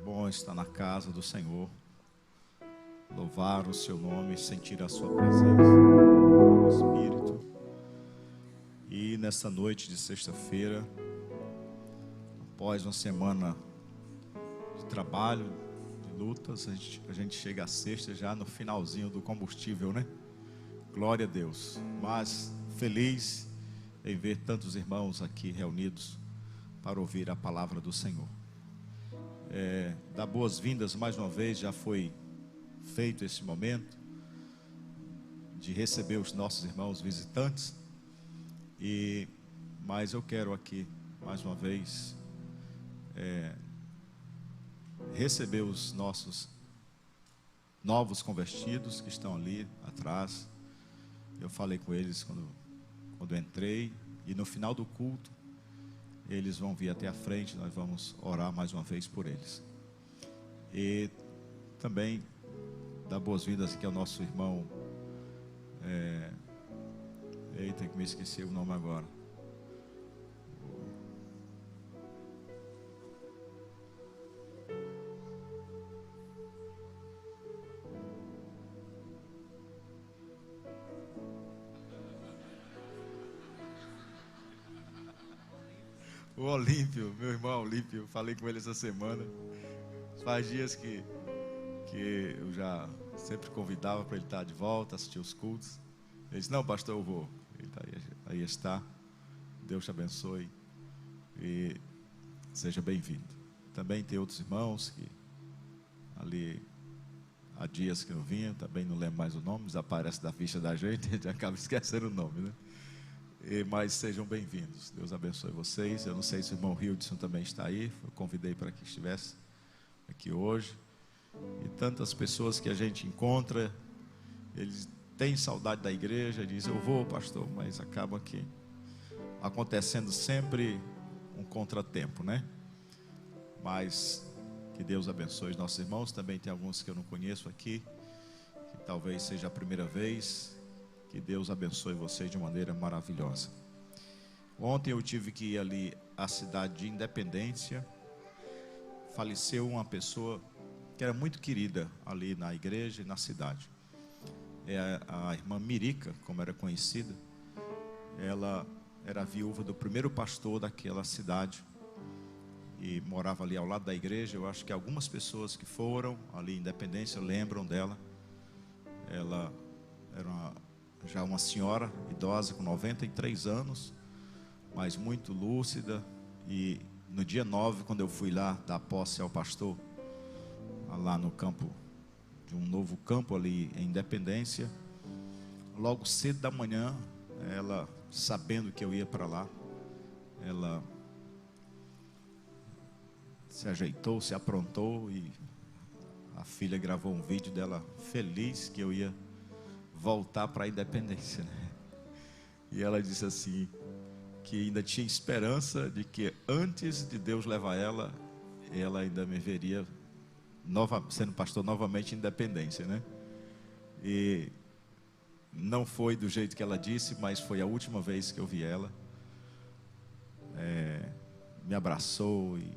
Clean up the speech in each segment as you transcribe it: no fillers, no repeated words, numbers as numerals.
bom estar na casa do Senhor, louvar o seu nome, sentir a sua presença, o Espírito. E nesta noite de sexta-feira, após uma semana de trabalho, de lutas, a gente chega à sexta já no finalzinho do combustível, né? Glória a Deus. Mas feliz em ver tantos irmãos aqui reunidos para ouvir a palavra do Senhor. Dar boas-vindas mais uma vez, já foi feito esse momento de receber os nossos irmãos visitantes, mas eu quero aqui mais uma vez receber os nossos novos convertidos que estão ali atrás. Eu falei com eles quando entrei, e no final do culto eles vão vir até a frente, nós vamos orar mais uma vez por eles. E também dar boas-vindas aqui ao nosso irmão, eita, que me esqueci o nome agora. O Olímpio, meu irmão Olímpio, falei com ele essa semana. Faz dias que eu já sempre convidava para ele estar de volta, assistir os cultos. Ele disse: não, pastor, eu vou. Ele tá aí está. Deus te abençoe e seja bem-vindo. Também tem outros irmãos que ali há dias que não vinham, também não lembro mais o nome, desaparece da ficha da gente, a gente acaba esquecendo o nome, né? Mas sejam bem-vindos, Deus abençoe vocês. Eu não sei se o irmão Hildson também está aí, eu convidei para que estivesse aqui hoje. E tantas pessoas que a gente encontra, eles têm saudade da igreja, dizem: eu vou, pastor, mas acaba que acontecendo sempre um contratempo, né? Mas que Deus abençoe os nossos irmãos. Também tem alguns que eu não conheço aqui, que talvez seja a primeira vez. Que Deus abençoe vocês de maneira maravilhosa. Ontem eu tive que ir ali à cidade de Independência. Faleceu uma pessoa que era muito querida ali na igreja e na cidade. É a irmã Mirica, como era conhecida. Ela era viúva do primeiro pastor daquela cidade e morava ali ao lado da igreja. Eu acho que algumas pessoas que foram ali em Independência lembram dela. Ela era já uma senhora idosa com 93 anos, mas muito lúcida. E no dia 9, quando eu fui lá dar posse ao pastor, lá no campo, de um novo campo ali em Independência, logo cedo da manhã, ela, sabendo que eu ia para lá, ela se ajeitou, se aprontou, e a filha gravou um vídeo dela feliz que eu ia voltar para a Independência, né? E ela disse assim, que ainda tinha esperança de que antes de Deus levar ela ainda me veria sendo pastor novamente em Independência, né? E não foi do jeito que ela disse, mas foi a última vez que eu vi ela. Me abraçou e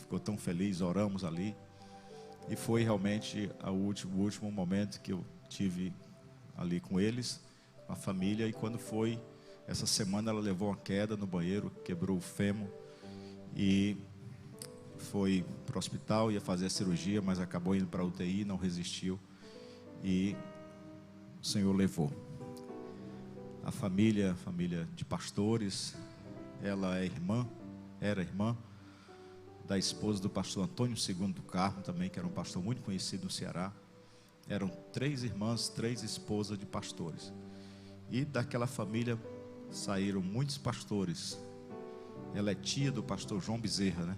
ficou tão feliz, oramos ali. E foi realmente o último momento que eu tive ali com eles, com a família. E quando foi essa semana, ela levou uma queda no banheiro, quebrou o fêmur e foi para o hospital, ia fazer a cirurgia, mas acabou indo para a UTI, não resistiu e o Senhor levou. A família de pastores, ela era irmã da esposa do pastor Antônio II do Carmo, também, que era um pastor muito conhecido no Ceará. Eram 3 irmãs, 3 esposas de pastores. E daquela família saíram muitos pastores. Ela é tia do pastor João Bezerra, né?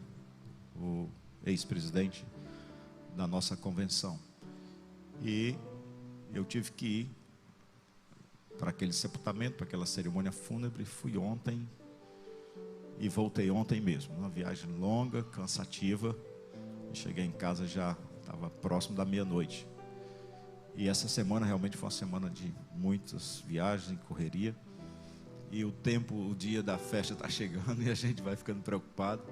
O ex-presidente da nossa convenção. E eu tive que ir para aquele sepultamento, para aquela cerimônia fúnebre. Fui ontem e voltei ontem mesmo. Uma viagem longa, cansativa. Cheguei em casa, já estava próximo da meia-noite. E essa semana realmente foi uma semana de muitas viagens, em correria. E o dia da festa está chegando e a gente vai ficando preocupado.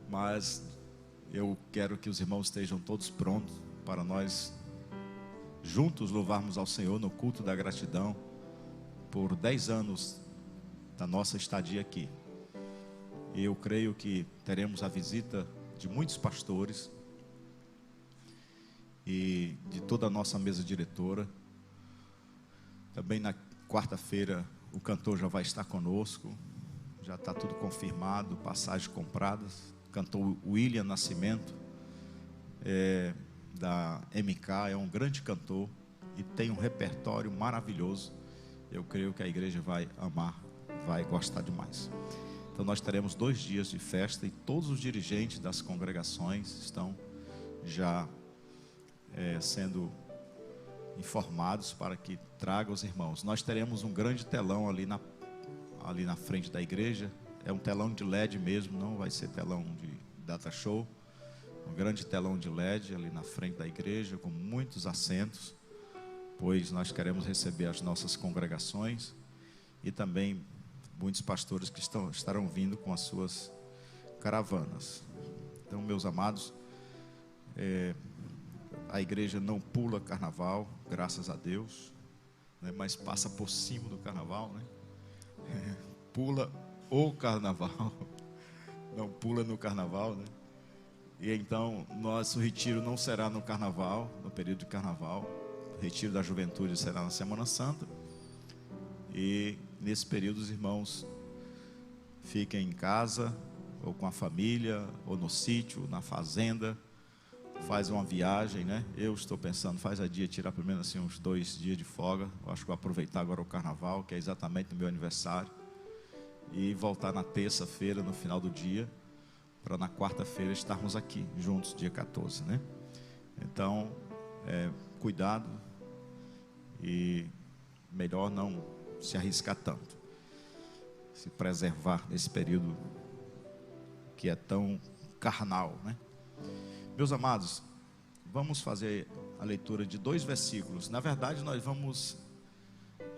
Mas Eu quero que os irmãos estejam todos prontos para nós juntos louvarmos ao Senhor no culto da gratidão por 10 anos da nossa estadia aqui. E eu creio que teremos a visita de muitos pastores e de toda a nossa mesa diretora. Também na quarta-feira o cantor já vai estar conosco, já está tudo confirmado, passagens compradas. Cantor William Nascimento, da MK, é um grande cantor e tem um repertório maravilhoso. Eu creio que a igreja vai amar, vai gostar demais. Então nós teremos 2 dias de festa e todos os dirigentes das congregações estão já sendo informados para que tragam os irmãos. Nós teremos um grande telão ali na frente da igreja. É um telão de LED mesmo, não vai ser telão de data show. Um grande telão de LED ali na frente da igreja, com muitos assentos, pois nós queremos receber as nossas congregações e também muitos pastores que estarão vindo com as suas caravanas. Então, meus amados, a igreja não pula carnaval, graças a Deus, né, mas passa por cima do carnaval, né? Pula o carnaval, não pula no carnaval, né? E então nosso retiro não será no carnaval, no período de carnaval. O retiro da juventude será na Semana Santa. E nesse período os irmãos fiquem em casa, ou com a família, ou no sítio, na fazenda, faz uma viagem, né? Eu estou pensando, faz a dia tirar pelo menos assim uns 2 dias de folga. Eu acho que vou aproveitar agora o carnaval, que é exatamente no meu aniversário, e voltar na terça-feira, no final do dia, para na quarta-feira estarmos aqui juntos, dia 14, né? Então, cuidado e melhor não se arriscar tanto, se preservar nesse período que é tão carnal, né? Meus amados, vamos fazer a leitura de 2 versículos. Na verdade, nós vamos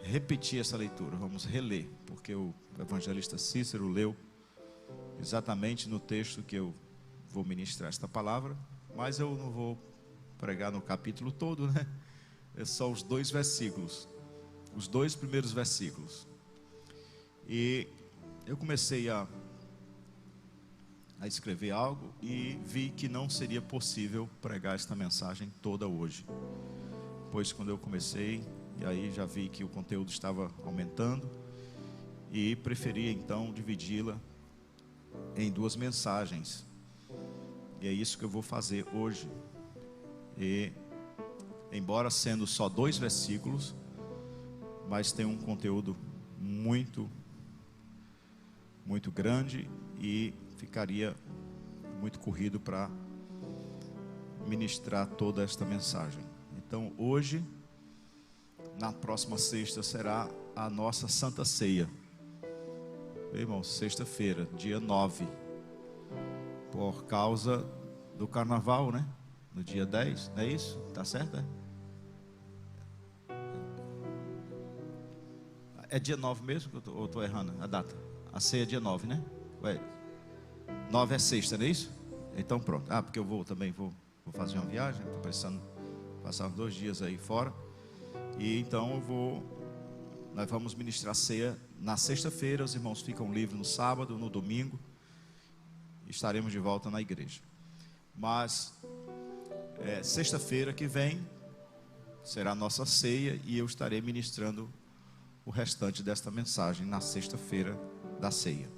repetir essa leitura, vamos reler, porque o evangelista Cícero leu exatamente no texto que eu vou ministrar esta palavra, mas eu não vou pregar no capítulo todo, né? É só os 2 versículos, os 2 primeiros versículos. E eu comecei a escrever algo e vi que não seria possível pregar esta mensagem toda hoje, pois quando eu comecei, e aí já vi que o conteúdo estava aumentando, e preferi então dividi-la em 2 mensagens, e é isso que eu vou fazer hoje. E embora sendo só 2 versículos, mas tem um conteúdo muito grande e ficaria muito corrido para ministrar toda esta mensagem. Então hoje, na próxima sexta, será a nossa Santa Ceia. Irmão, sexta-feira, dia 9, por causa do carnaval, né? No dia 10, não é isso? Tá certo, é dia 9 mesmo? Ou estou errando a data? A ceia é dia 9, né? 9 é sexta, não é isso? Então pronto. Porque eu vou fazer uma viagem, estou precisando passar uns 2 dias aí fora. E então nós vamos ministrar ceia na sexta-feira. Os irmãos ficam livres no sábado, no domingo estaremos de volta na igreja. Mas sexta-feira que vem será a nossa ceia, e eu estarei ministrando o restante desta mensagem na sexta-feira da ceia.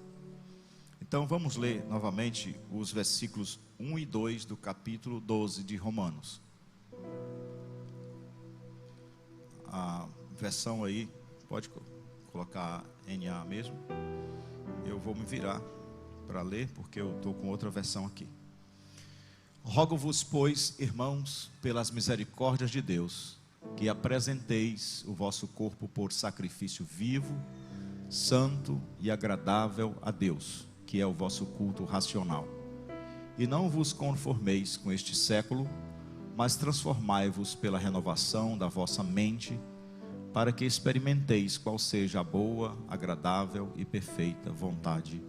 Então vamos ler novamente os versículos 1 e 2 do capítulo 12 de Romanos. A versão aí, pode colocar NA mesmo. Eu vou me virar para ler, porque eu estou com outra versão aqui. Rogo-vos, pois, irmãos, pelas misericórdias de Deus, que apresenteis o vosso corpo por sacrifício vivo, santo e agradável a Deus, que é o vosso culto racional. E não vos conformeis com este século, mas transformai-vos pela renovação da vossa mente, para que experimenteis qual seja a boa, agradável e perfeita vontade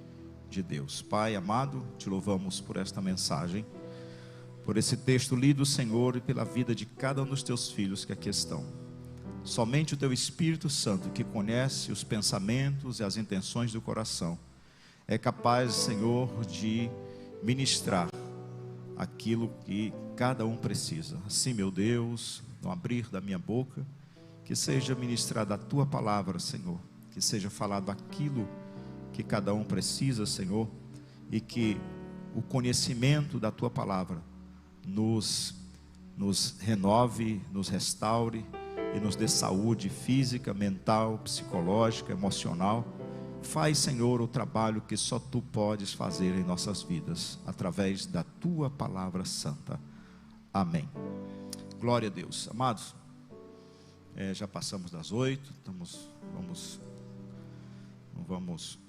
de Deus. Pai amado, te louvamos por esta mensagem, por esse texto lido, Senhor, e pela vida de cada um dos teus filhos que aqui estão. Somente o teu Espírito Santo, que conhece os pensamentos e as intenções do coração, é capaz, Senhor, de ministrar aquilo que cada um precisa. Assim, meu Deus, no abrir da minha boca, que seja ministrada a tua palavra, Senhor, que seja falado aquilo que cada um precisa, Senhor, e que o conhecimento da tua palavra nos renove, nos restaure e nos dê saúde física, mental, psicológica, emocional. Faz, Senhor, o trabalho que só tu podes fazer em nossas vidas, através da tua palavra santa. Amém. Glória a Deus. Amados, já passamos das 8, não vamos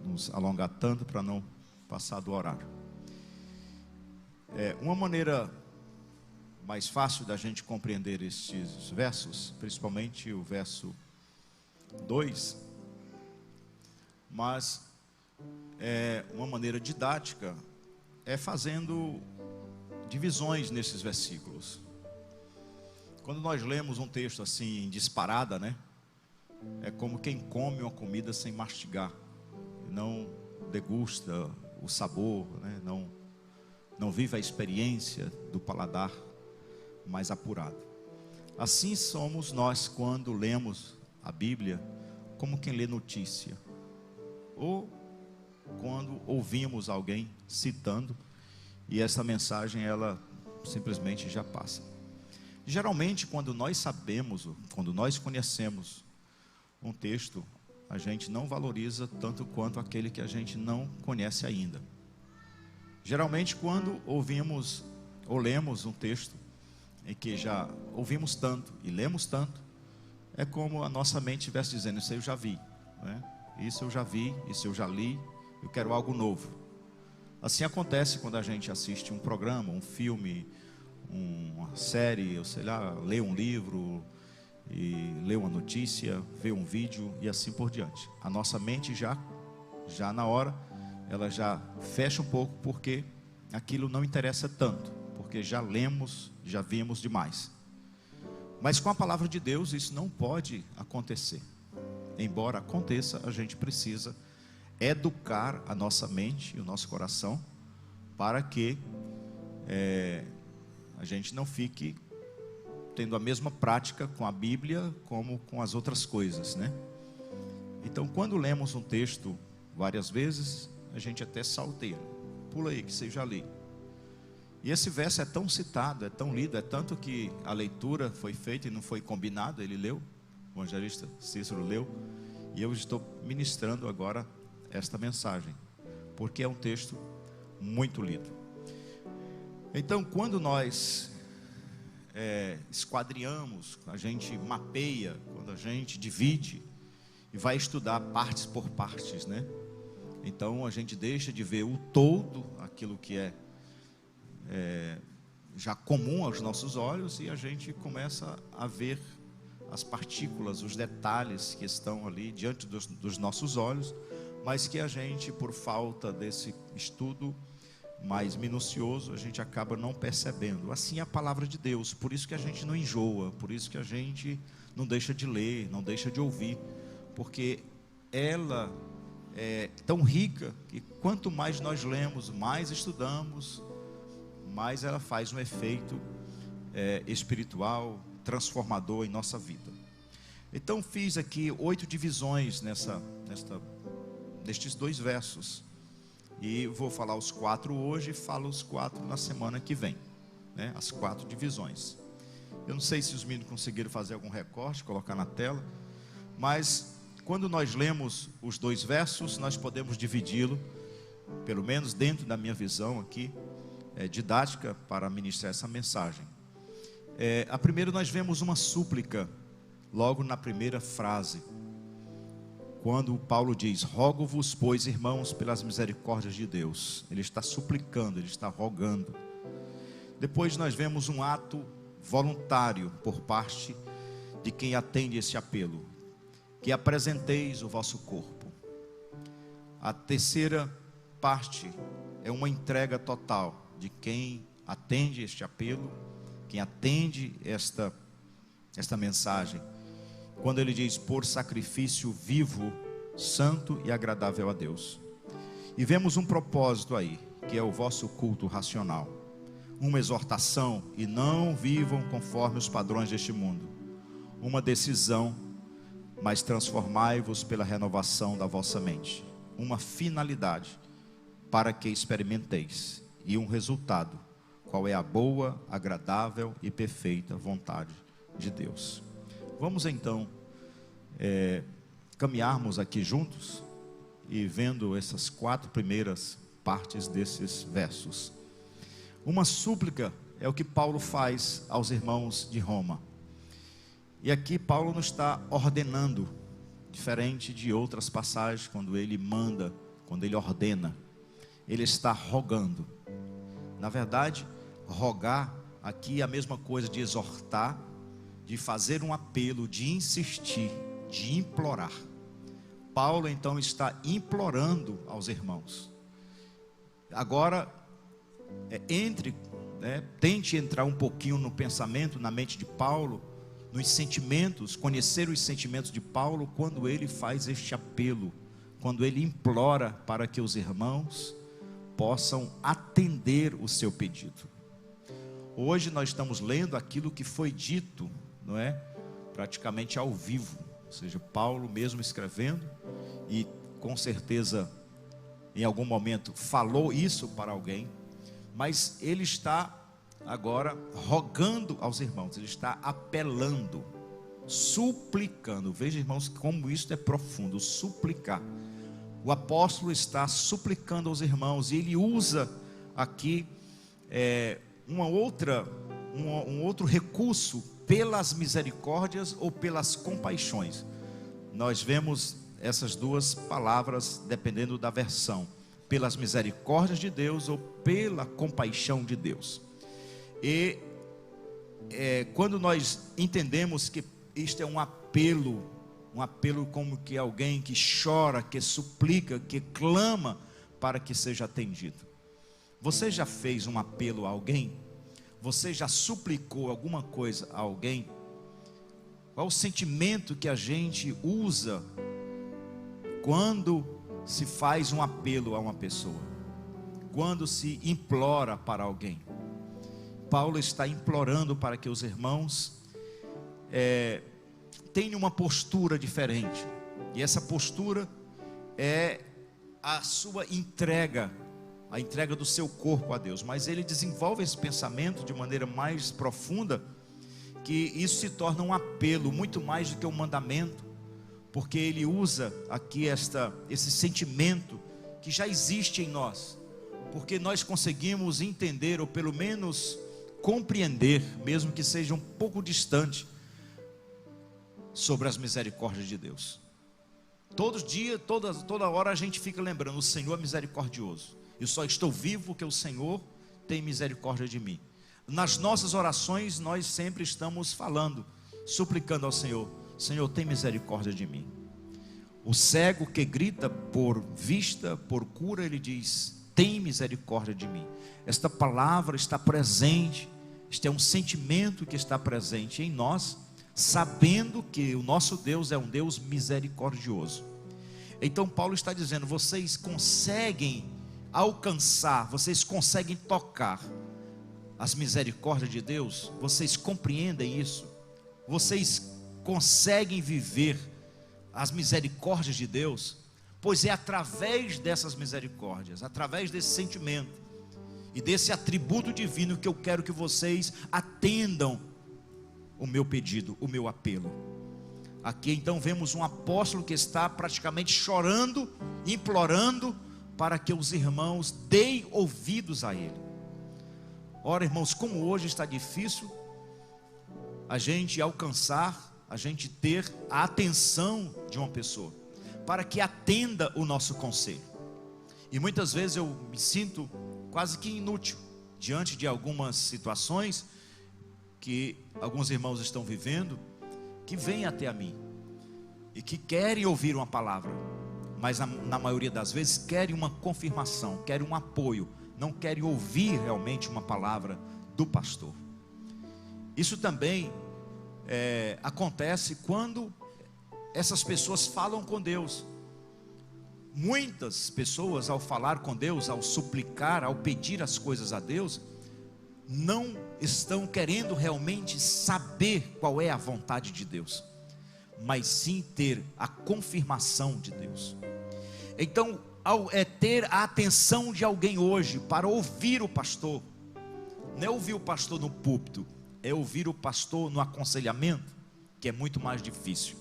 nos alongar tanto para não passar do horário. Uma maneira mais fácil da gente compreender estes versos, principalmente o verso 2, mas uma maneira didática é fazendo divisões nesses versículos. Quando nós lemos um texto assim, disparada, né? É como quem come uma comida sem mastigar, não degusta o sabor, né? Não vive a experiência do paladar mais apurado. Assim somos nós quando lemos a Bíblia, como quem lê notícia, ou quando ouvimos alguém citando e essa mensagem ela simplesmente já passa. Geralmente, quando nós sabemos, quando nós conhecemos um texto, a gente não valoriza tanto quanto aquele que a gente não conhece ainda. Geralmente, quando ouvimos ou lemos um texto em que já ouvimos tanto e lemos tanto, é como a nossa mente estivesse dizendo: isso eu já vi, né? Isso eu já vi, isso eu já li, eu quero algo novo. Assim acontece quando a gente assiste um programa, um filme, uma série, ou sei lá, lê um livro, e lê uma notícia, vê um vídeo e assim por diante. A nossa mente já na hora, ela já fecha um pouco, porque aquilo não interessa tanto, porque já lemos, já vimos demais. Mas com a palavra de Deus isso não pode acontecer. Embora aconteça, a gente precisa educar a nossa mente e o nosso coração para que a gente não fique tendo a mesma prática com a Bíblia como com as outras coisas, né? Então, quando lemos um texto várias vezes, a gente até salteia, pula aí que você já lê. E esse verso é tão citado, é tão lido, é tanto que a leitura foi feita e não foi combinado, ele leu, o evangelista Cícero leu, e eu estou ministrando agora esta mensagem, porque é um texto muito lido. Então, quando nós esquadrinhamos, a gente mapeia, quando a gente divide e vai estudar partes por partes, né? Então a gente deixa de ver o todo, aquilo que é já comum aos nossos olhos, e a gente começa a ver as partículas, os detalhes que estão ali diante dos nossos olhos, mas que a gente, por falta desse estudo mais minucioso, a gente acaba não percebendo. Assim é a palavra de Deus, por isso que a gente não enjoa, por isso que a gente não deixa de ler, não deixa de ouvir, porque ela é tão rica que quanto mais nós lemos, mais estudamos, mais ela faz um efeito espiritual, transformador em nossa vida. Então fiz aqui 8 divisões nestes 2 versos, e vou falar os 4 hoje e falo os 4 na semana que vem, né? As 4 divisões. Eu não sei se os meninos conseguiram fazer algum recorte, colocar na tela, mas quando nós lemos os 2 versos, nós podemos dividi-lo, pelo menos dentro da minha visão aqui, didática, para ministrar essa mensagem. A primeira, nós vemos uma súplica, logo na primeira frase, quando Paulo diz: rogo-vos, pois, irmãos, pelas misericórdias de Deus. Ele está suplicando, ele está rogando. Depois nós vemos um ato voluntário por parte de quem atende esse apelo: que apresenteis o vosso corpo. A terceira parte é uma entrega total. de quem atende este apelo, quem atende esta mensagem, quando ele diz: por sacrifício vivo, santo e agradável a Deus. E vemos um propósito aí, que é o vosso culto racional, uma exortação: e não vivam conforme os padrões deste mundo, uma decisão: mas transformai-vos pela renovação da vossa mente, uma finalidade: para que experimenteis, e um resultado: qual é a boa, agradável e perfeita vontade de Deus. Vamos então caminharmos aqui juntos e vendo essas 4 primeiras partes desses versos. Uma súplica é o que Paulo faz aos irmãos de Roma. E aqui Paulo não está ordenando, diferente de outras passagens, quando ele manda, quando ele ordena. Ele está rogando. Na verdade, rogar aqui é a mesma coisa de exortar, de fazer um apelo, de insistir, de implorar. Paulo então está implorando aos irmãos. Agora, tente entrar um pouquinho no pensamento, na mente de Paulo, nos sentimentos, conhecer os sentimentos de Paulo quando ele faz este apelo, quando ele implora para que os irmãos possam atender o seu pedido. Hoje nós estamos lendo aquilo que foi dito, não é? Praticamente ao vivo, ou seja, Paulo mesmo escrevendo, e com certeza em algum momento falou isso para alguém, mas ele está agora rogando aos irmãos, ele está apelando, suplicando. Veja, irmãos, como isso é profundo, suplicar. O apóstolo está suplicando aos irmãos, e ele usa aqui um outro recurso, pelas misericórdias ou pelas compaixões. Nós vemos essas duas palavras dependendo da versão: pelas misericórdias de Deus ou pela compaixão de Deus. E quando nós entendemos que isto é um apelo como que alguém que chora, que suplica, que clama para que seja atendido. Você já fez um apelo a alguém? Você já suplicou alguma coisa a alguém? Qual o sentimento que a gente usa quando se faz um apelo a uma pessoa? Quando se implora para alguém? Paulo está implorando para que os irmãos tenham uma postura diferente. E essa postura é a sua entrega, a entrega do seu corpo a Deus. Mas ele desenvolve esse pensamento de maneira mais profunda, que isso se torna um apelo, muito mais do que um mandamento, porque ele usa aqui esse sentimento que já existe em nós, porque nós conseguimos entender, ou pelo menos compreender, mesmo que seja um pouco distante, sobre as misericórdias de Deus. Todos os dias, toda hora a gente fica lembrando: o Senhor é misericordioso, eu só estou vivo porque o Senhor tem misericórdia de mim. Nas nossas orações nós sempre estamos falando, suplicando ao Senhor: Senhor, tem misericórdia de mim. O cego que grita por vista, por cura, ele diz: tem misericórdia de mim. Esta palavra está presente, este é um sentimento que está presente em nós, sabendo que o nosso Deus é um Deus misericordioso. Então Paulo está dizendo: vocês conseguem alcançar, vocês conseguem tocar as misericórdias de Deus? Vocês compreendem isso? Vocês conseguem viver as misericórdias de Deus? Pois é através dessas misericórdias, através desse sentimento e desse atributo divino, que eu quero que vocês atendam o meu pedido, o meu apelo. Aqui então vemos um apóstolo que está praticamente chorando, implorando para que os irmãos deem ouvidos a ele. Ora, irmãos, como hoje está difícil a gente alcançar, a gente ter a atenção de uma pessoa, para que atenda o nosso conselho. E muitas vezes eu me sinto quase que inútil diante de algumas situações que alguns irmãos estão vivendo, que vêm até a mim e que querem ouvir uma palavra, mas na maioria das vezes querem uma confirmação, querem um apoio, não querem ouvir realmente uma palavra do pastor. Isso também acontece quando essas pessoas falam com Deus. Muitas pessoas, ao falar com Deus, ao suplicar, ao pedir as coisas a Deus, não estão querendo realmente saber qual é a vontade de Deus, mas sim ter a confirmação de Deus. Então, ter a atenção de alguém hoje para ouvir o pastor, não é ouvir o pastor no púlpito, é ouvir o pastor no aconselhamento, que é muito mais difícil.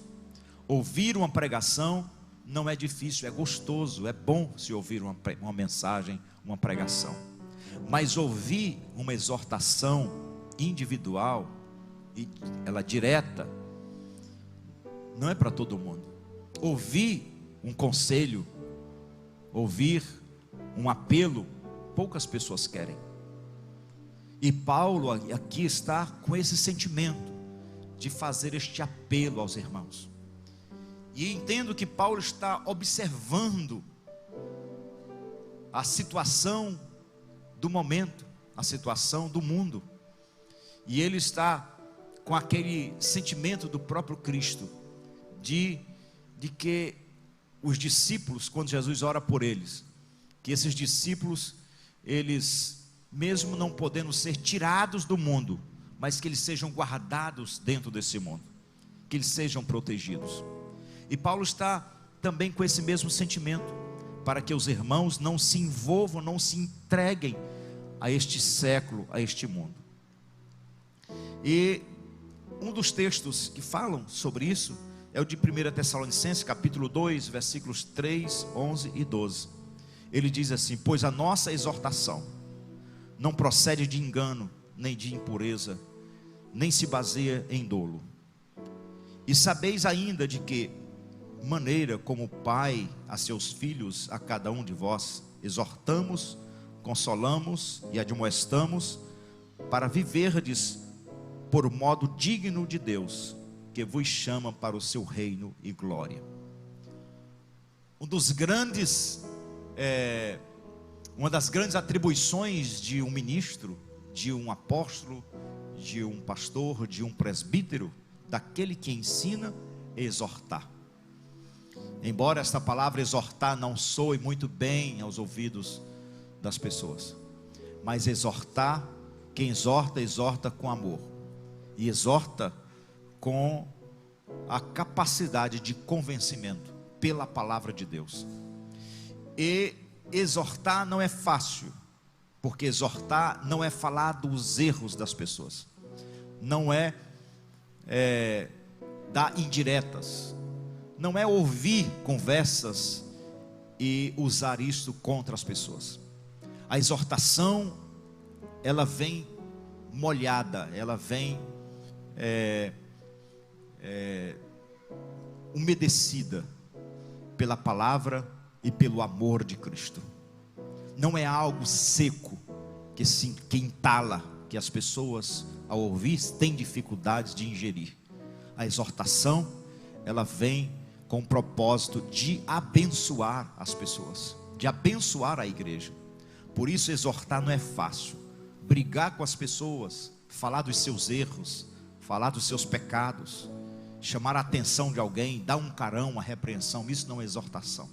Ouvir uma pregação não é difícil, é gostoso, é bom se ouvir uma mensagem, uma pregação. Mas ouvir uma exortação individual, e ela direta, não é para todo mundo. Ouvir um conselho, ouvir um apelo, poucas pessoas querem. E Paulo aqui está com esse sentimento de fazer este apelo aos irmãos. E entendo que Paulo está observando a situação do momento, a situação do mundo. E ele está com aquele sentimento do próprio Cristo, de que os discípulos, quando Jesus ora por eles, que esses discípulos, eles, mesmo não podendo ser tirados do mundo, mas que eles sejam guardados dentro desse mundo, que eles sejam protegidos. E Paulo está também com esse mesmo sentimento, para que os irmãos não se envolvam, não se entreguem a este século, a este mundo. E um dos textos que falam sobre isso é o de 1 Tessalonicenses, capítulo 2, versículos 3, 11 e 12. Ele diz assim: pois a nossa exortação não procede de engano, nem de impureza, nem se baseia em dolo. E sabeis ainda de que maneira como pai a seus filhos, a cada um de vós, exortamos, consolamos e admoestamos, para viverdes por modo digno de Deus, que vos chama para o seu reino e glória. Uma das grandes atribuições de um ministro, de um apóstolo, de um pastor, de um presbítero, daquele que ensina, é exortar. Embora esta palavra exortar não soe muito bem aos ouvidos das pessoas, mas exortar, quem exorta, exorta com amor, e exorta com a capacidade de convencimento pela palavra de Deus. E exortar não é fácil, porque exortar não é falar dos erros das pessoas, não é dar indiretas, não é ouvir conversas e usar isto contra as pessoas. A exortação, ela vem molhada, ela vem umedecida pela palavra e pelo amor de Cristo. Não é algo seco que entala, que as pessoas ao ouvir têm dificuldades de ingerir. A exortação, ela vem com o propósito de abençoar as pessoas, de abençoar a igreja. Por isso exortar não é fácil. Brigar com as pessoas, falar dos seus erros, falar dos seus pecados, chamar a atenção de alguém, dar um carão, uma repreensão, isso não é exortação.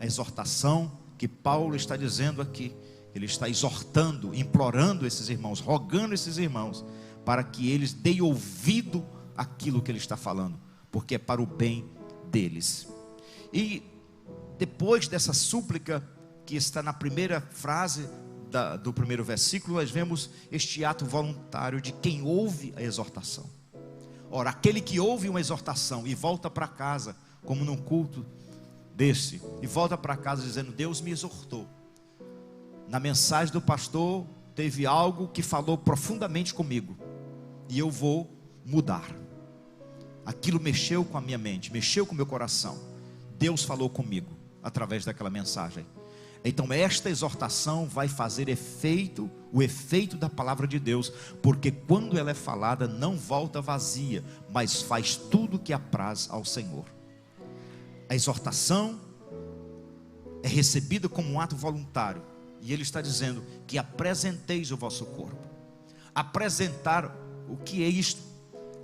A exortação que Paulo está dizendo aqui, ele está exortando, implorando esses irmãos, rogando esses irmãos, para que eles deem ouvido àquilo que ele está falando, porque é para o bem deles. E depois dessa súplica, que está na primeira frase do primeiro versículo, nós vemos este ato voluntário de quem ouve a exortação. Ora, aquele que ouve uma exortação e volta para casa, como num culto desse, e volta para casa dizendo: Deus me exortou, na mensagem do pastor teve algo que falou profundamente comigo, e eu vou mudar. Aquilo mexeu com a minha mente, mexeu com o meu coração. Deus falou comigo através daquela mensagem. Então esta exortação vai fazer efeito, o efeito da palavra de Deus, porque quando ela é falada não volta vazia, mas faz tudo o que apraz ao Senhor. A exortação é recebida como um ato voluntário, E ele está dizendo que apresenteis o vosso corpo. Apresentar, o que é isto?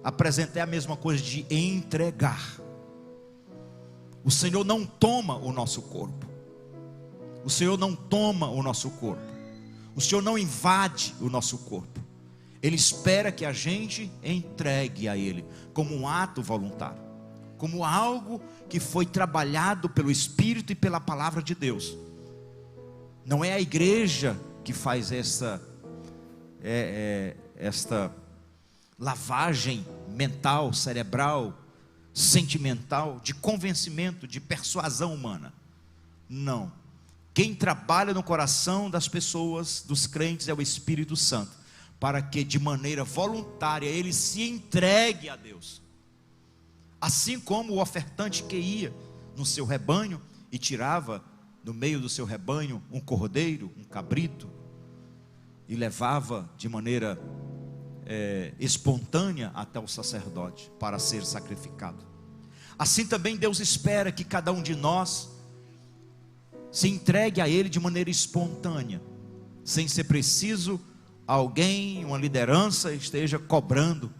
Apresentar é a mesma coisa de entregar. O Senhor não toma o nosso corpo. O Senhor não toma o nosso corpo. O Senhor não invade o nosso corpo. Ele espera que a gente entregue a Ele, como um ato voluntário, como algo que foi trabalhado pelo Espírito e pela palavra de Deus. Não é a igreja que faz esta lavagem mental, cerebral, sentimental, de convencimento, de persuasão humana. Não. Quem trabalha no coração das pessoas, dos crentes, é o Espírito Santo, para que de maneira voluntária ele se entregue a Deus. Assim como o ofertante que ia no seu rebanho e tirava no meio do seu rebanho um cordeiro, um cabrito, e levava de maneira espontânea até o sacerdote para ser sacrificado. Assim também Deus espera que cada um de nós se entregue a Ele de maneira espontânea, sem ser preciso alguém, uma liderança esteja cobrando,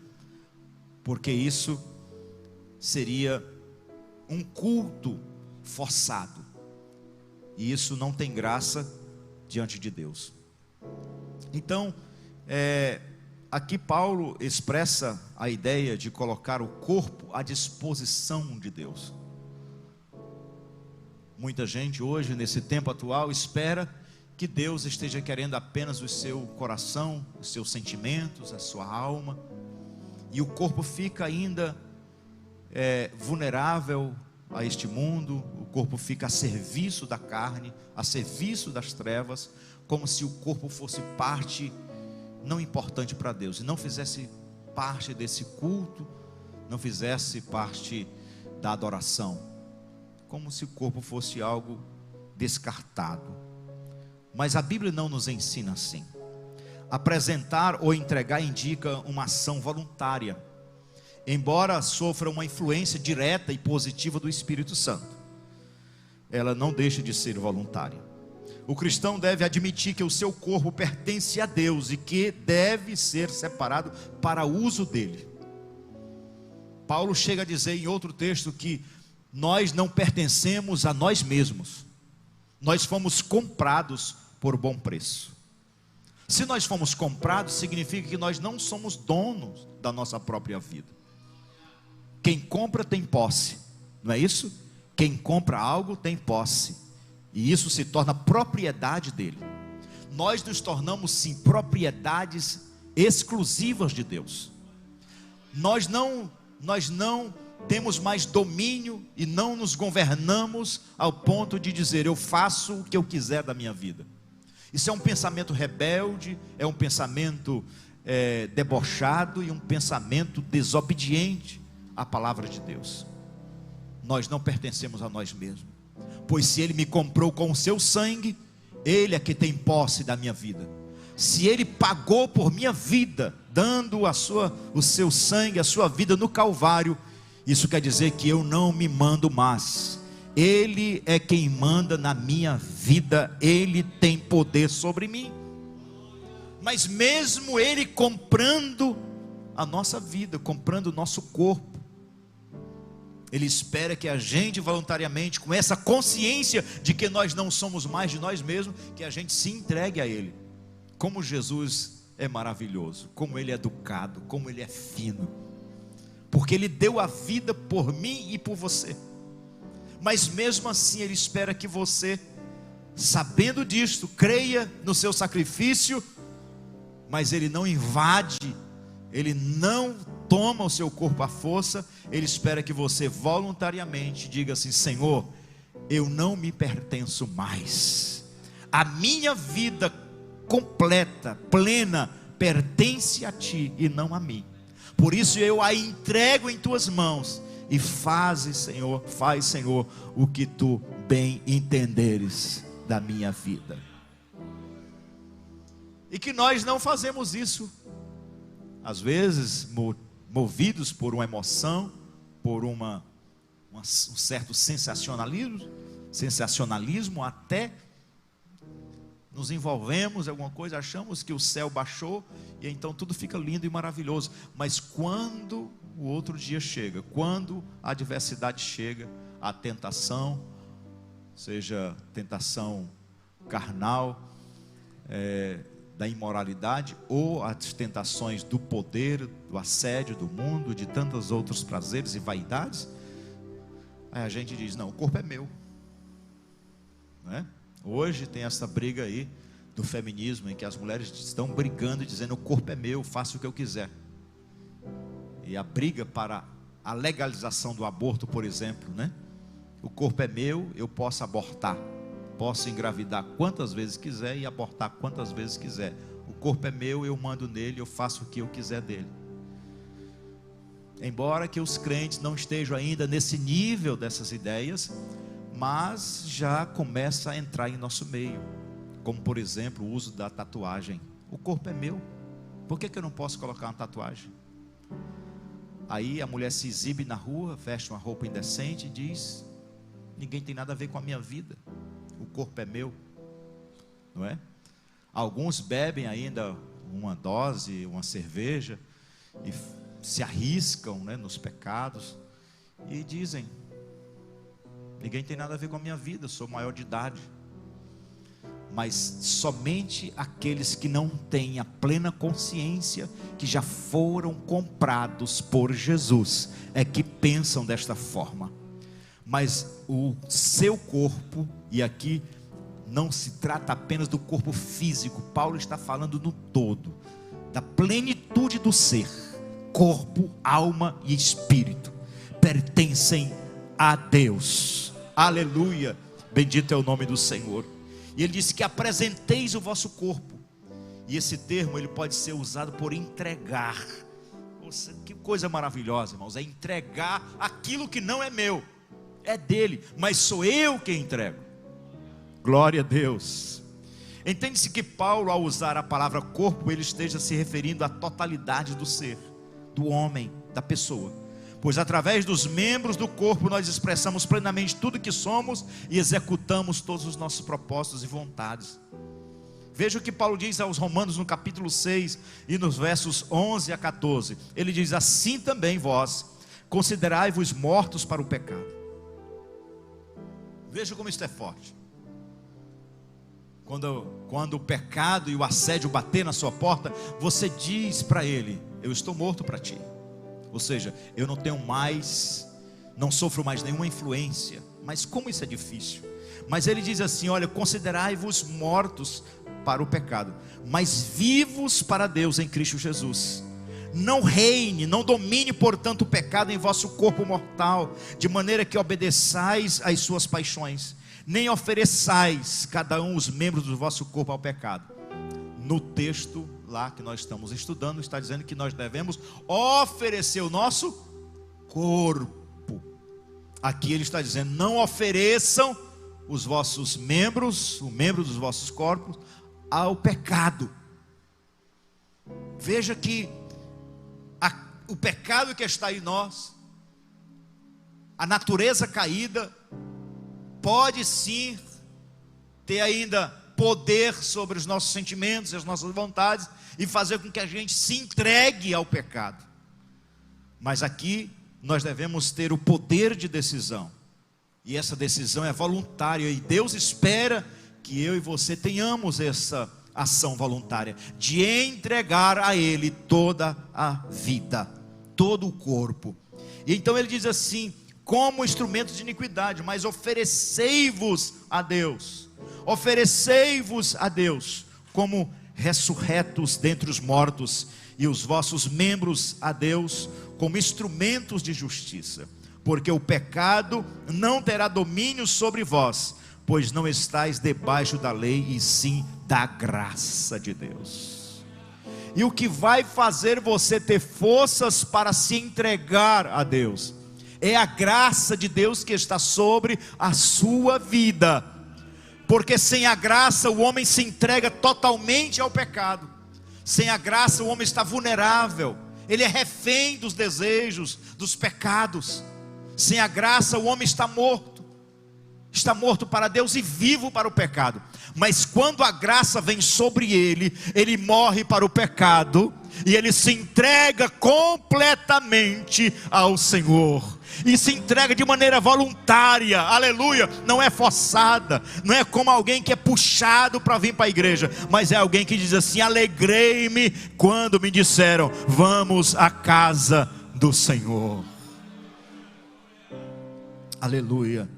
porque isso seria um culto forçado, e isso não tem graça diante de Deus. Então, aqui Paulo expressa a ideia de colocar o corpo à disposição de Deus. Muita gente hoje, nesse tempo atual, espera que Deus esteja querendo apenas o seu coração, os seus sentimentos, a sua alma, e o corpo fica ainda vulnerável a este mundo. O corpo fica a serviço da carne, a serviço das trevas, como se o corpo fosse parte não importante para Deus, e não fizesse parte desse culto, não fizesse parte da adoração, como se o corpo fosse algo descartado. Mas a Bíblia não nos ensina assim. Apresentar ou entregar indica uma ação voluntária, embora sofra uma influência direta e positiva do Espírito Santo, ela não deixa de ser voluntária. O cristão deve admitir que o seu corpo pertence a Deus e que deve ser separado para o uso dele. Paulo chega a dizer em outro texto que nós não pertencemos a nós mesmos, nós fomos comprados por bom preço. Se nós fomos comprados, significa que nós não somos donos da nossa própria vida. Quem compra tem posse, não é isso? Quem compra algo tem posse, e isso se torna propriedade dele. Nós nos tornamos sim propriedades exclusivas de Deus. Nós não temos mais domínio e não nos governamos ao ponto de dizer eu faço o que eu quiser da minha vida. Isso é um pensamento rebelde, é um pensamento debochado e um pensamento desobediente à palavra de Deus. Nós não pertencemos a nós mesmos, pois se Ele me comprou com o seu sangue, Ele é que tem posse da minha vida. Se Ele pagou por minha vida, dando o seu sangue, a sua vida no Calvário, isso quer dizer que eu não me mando mais. Ele é quem manda na minha vida, Ele tem poder sobre mim. Mas mesmo Ele comprando a nossa vida, comprando o nosso corpo, Ele espera que a gente voluntariamente, com essa consciência de que nós não somos mais de nós mesmos, que a gente se entregue a Ele. Como Jesus é maravilhoso, como Ele é educado, como Ele é fino, porque Ele deu a vida por mim e por você. Mas mesmo assim Ele espera que você, sabendo disto, creia no seu sacrifício, mas Ele não invade, Ele não toma o seu corpo à força. Ele espera que você voluntariamente diga assim: Senhor, eu não me pertenço mais, a minha vida completa, plena, pertence a Ti e não a mim. Por isso eu a entrego em Tuas mãos, e faz, Senhor, o que Tu bem entenderes da minha vida. E que nós não fazemos isso, às vezes movidos por uma emoção, por um certo sensacionalismo, até nos envolvemos em alguma coisa, achamos que o céu baixou e então tudo fica lindo e maravilhoso. Mas quando o outro dia chega, quando a adversidade chega, a tentação, seja tentação carnal, da imoralidade, ou as tentações do poder, do assédio, do mundo, de tantos outros prazeres e vaidades, aí a gente diz: não, o corpo é meu, não é? Hoje tem essa briga aí do feminismo, em que as mulheres estão brigando e dizendo: o corpo é meu, faço o que eu quiser. E a briga para a legalização do aborto, por exemplo, né? O corpo é meu, eu posso abortar, posso engravidar quantas vezes quiser e abortar quantas vezes quiser. O corpo é meu, eu mando nele, eu faço o que eu quiser dele. Embora que os crentes não estejam ainda nesse nível dessas ideias, mas já começa a entrar em nosso meio, como por exemplo o uso da tatuagem. O corpo é meu, por que eu não posso colocar uma tatuagem? Aí a mulher se exibe na rua, veste uma roupa indecente e diz: ninguém tem nada a ver com a minha vida, o corpo é meu, não é? Alguns bebem ainda uma dose, uma cerveja, e se arriscam, né, nos pecados, e dizem: ninguém tem nada a ver com a minha vida, sou maior de idade. Mas somente aqueles que não têm a plena consciência que já foram comprados por Jesus é que pensam desta forma. Mas o seu corpo, e aqui não se trata apenas do corpo físico, Paulo está falando no todo, da plenitude do ser, corpo, alma e espírito, pertencem a Deus. Aleluia, bendito é o nome do Senhor. E ele disse que apresenteis o vosso corpo, e esse termo ele pode ser usado por entregar. Nossa, que coisa maravilhosa, irmãos, é entregar aquilo que não é meu, é dele, mas sou eu quem entrego. Glória a Deus. Entende-se que Paulo, ao usar a palavra corpo, ele esteja se referindo à totalidade do ser, do homem, da pessoa. Pois através dos membros do corpo nós expressamos plenamente tudo que somos e executamos todos os nossos propósitos e vontades. Veja o que Paulo diz aos Romanos no capítulo 6 e nos versos 11 a 14. Ele diz: assim também vós considerai-vos mortos para o pecado. Veja como isso é forte. Quando o pecado e o assédio bater na sua porta, você diz para ele: eu estou morto para ti. Ou seja, eu não tenho mais, não sofro mais nenhuma influência. Mas como isso é difícil. Mas ele diz assim: olha, considerai-vos mortos para o pecado, mas vivos para Deus em Cristo Jesus. Não reine, não domine portanto o pecado em vosso corpo mortal, de maneira que obedeçais às suas paixões, nem ofereçais cada um os membros do vosso corpo ao pecado. No texto lá que nós estamos estudando, está dizendo que nós devemos oferecer o nosso corpo. Aqui ele está dizendo: não ofereçam os vossos membros, o membro dos vossos corpos, ao pecado. Veja que o pecado que está em nós, a natureza caída, pode sim ter ainda poder sobre os nossos sentimentos e as nossas vontades, e fazer com que a gente se entregue ao pecado. Mas aqui nós devemos ter o poder de decisão, e essa decisão é voluntária, e Deus espera que eu e você tenhamos essa ação voluntária, de entregar a Ele toda a vida, todo o corpo. E então ele diz assim: como instrumentos de iniquidade, mas oferecei-vos a Deus, oferecei-vos a Deus como ressurretos dentre os mortos, e os vossos membros a Deus como instrumentos de justiça, porque o pecado não terá domínio sobre vós, pois não estáis debaixo da lei, e sim da graça de Deus. E o que vai fazer você ter forças para se entregar a Deus é a graça de Deus que está sobre a sua vida. Porque sem a graça o homem se entrega totalmente ao pecado. Sem a graça o homem está vulnerável, ele é refém dos desejos, dos pecados. Sem a graça o homem está morto. está morto para Deus e vivo para o pecado. Mas quando a graça vem sobre ele, ele morre para o pecado e ele se entrega completamente ao Senhor. E se entrega de maneira voluntária, aleluia, não é forçada, não é como alguém que é puxado para vir para a igreja, mas é alguém que diz assim: alegrei-me quando me disseram, vamos à casa do Senhor. Aleluia.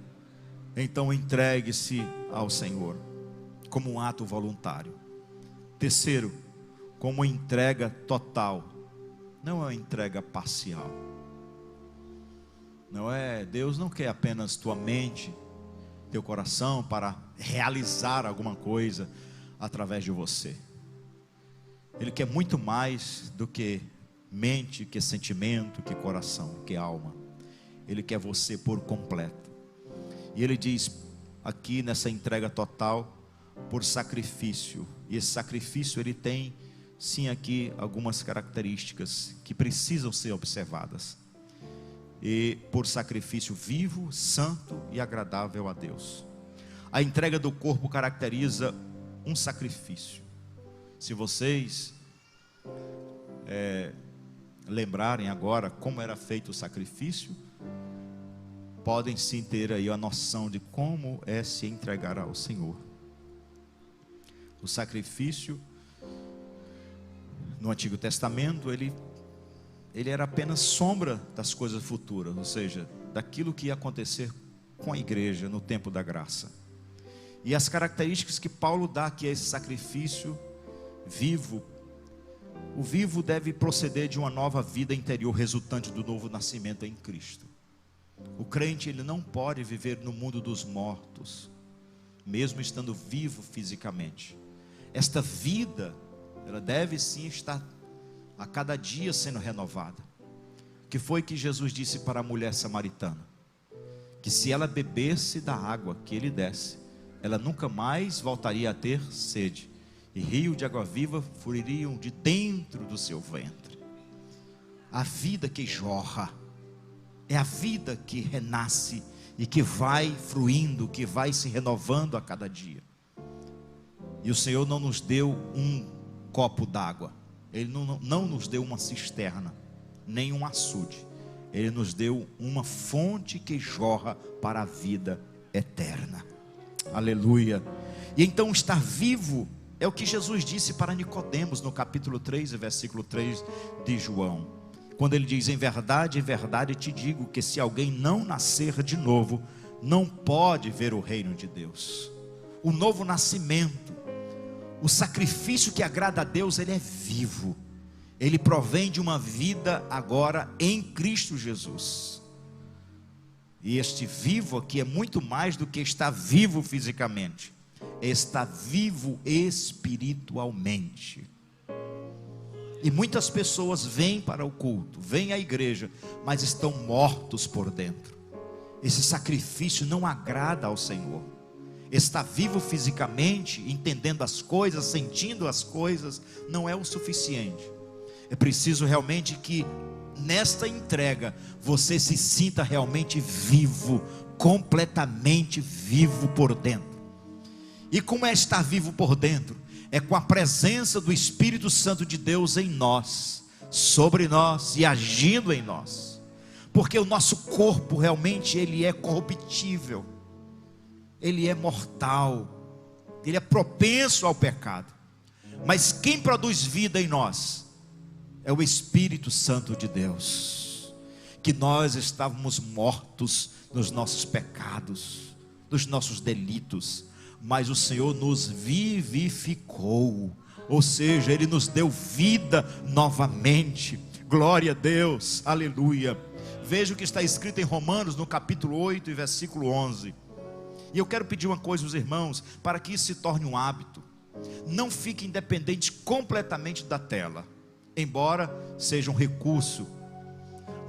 Então entregue-se ao Senhor, como um ato voluntário. Terceiro, como entrega total, não é uma entrega parcial. Não é, Deus não quer apenas tua mente, teu coração para realizar alguma coisa através de você. Ele quer muito mais do que mente, que sentimento, que coração, que alma. Ele quer você por completo. E ele diz aqui nessa entrega total, por sacrifício. E esse sacrifício ele tem sim aqui algumas características que precisam ser observadas. E por sacrifício vivo, santo e agradável a Deus. A entrega do corpo caracteriza um sacrifício. Se vocês lembrarem agora como era feito o sacrifício, podem sim ter aí a noção de como é se entregar ao Senhor. O sacrifício no Antigo Testamento, ele era apenas sombra das coisas futuras, ou seja, daquilo que ia acontecer com a igreja no tempo da graça. E as características que Paulo dá aqui a esse sacrifício vivo, o vivo deve proceder de uma nova vida interior resultante do novo nascimento em Cristo. O crente ele não pode viver no mundo dos mortos, mesmo estando vivo fisicamente. Esta vida, ela deve sim estar a cada dia sendo renovada. Que foi que Jesus disse para a mulher samaritana? Que se ela bebesse da água que ele desse, ela nunca mais voltaria a ter sede, e rio de água viva fluiriam de dentro do seu ventre. A vida que jorra é a vida que renasce e que vai fluindo, que vai se renovando a cada dia. E o Senhor não nos deu um copo d'água, Ele não nos deu uma cisterna, nem um açude. Ele nos deu uma fonte que jorra para a vida eterna. Aleluia. E então estar vivo é o que Jesus disse para Nicodemos no capítulo 3, versículo 3 de João. Quando ele diz: em verdade te digo que se alguém não nascer de novo, não pode ver o reino de Deus. O novo nascimento, o sacrifício que agrada a Deus, ele é vivo. Ele provém de uma vida agora em Cristo Jesus. E este vivo aqui é muito mais do que estar vivo fisicamente. É estar vivo espiritualmente. E muitas pessoas vêm para o culto, vêm à igreja, mas estão mortos por dentro. Esse sacrifício não agrada ao Senhor. Estar vivo fisicamente, entendendo as coisas, sentindo as coisas, não é o suficiente. É preciso realmente que nesta entrega você se sinta realmente vivo, completamente vivo por dentro. E como é estar vivo por dentro? É com a presença do Espírito Santo de Deus em nós, sobre nós e agindo em nós. Porque o nosso corpo realmente ele é corruptível, ele é mortal, ele é propenso ao pecado. Mas quem produz vida em nós é o Espírito Santo de Deus. Que nós estávamos mortos nos nossos pecados, nos nossos delitos, mas o Senhor nos vivificou, ou seja, Ele nos deu vida novamente. Glória a Deus, aleluia. Veja o que está escrito em Romanos no capítulo 8 e versículo 11. E eu quero pedir uma coisa aos irmãos, para que isso se torne um hábito. Não fique independente completamente da tela, embora seja um recurso,